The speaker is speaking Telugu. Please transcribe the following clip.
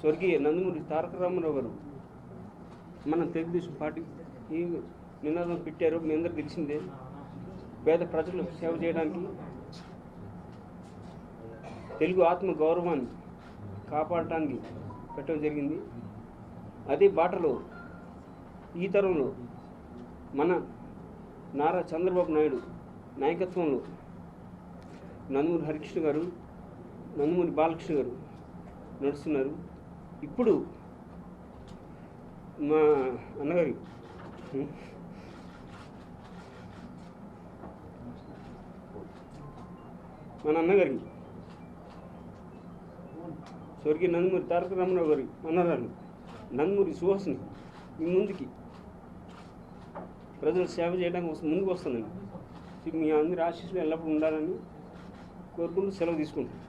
స్వర్గీయ నందమూరి తారక రామారావు గారు మన తెలుగుదేశం పార్టీ ఈ నినాదం పెట్టారు. మీ అందరూ తెలిసిందే. పేద ప్రజలు సేవ చేయడానికి, తెలుగు ఆత్మ గౌరవాన్ని కాపాడటానికి పెట్టడం జరిగింది. అదే బాటలో ఈ తరంలో మన నారా చంద్రబాబు నాయుడు నాయకత్వంలో నందమూరి హరికృష్ణ గారు, నందమూరి బాలకృష్ణ గారు నడుస్తున్నారు. ఇప్పుడు మా అన్నగారి మన అన్నగారి స్వర్గీయ నందమూరి తారక రామారావు గారి అన్నగారు నందమూరి సుహాస్ని మీ ముందుకి ప్రజలు సేవ చేయడానికి ముందుకు వస్తుందండి. మీ అందరి ఆశీస్సులు ఎల్లప్పుడూ ఉండాలని కోరుకుంటూ సెలవు తీసుకుంటాను.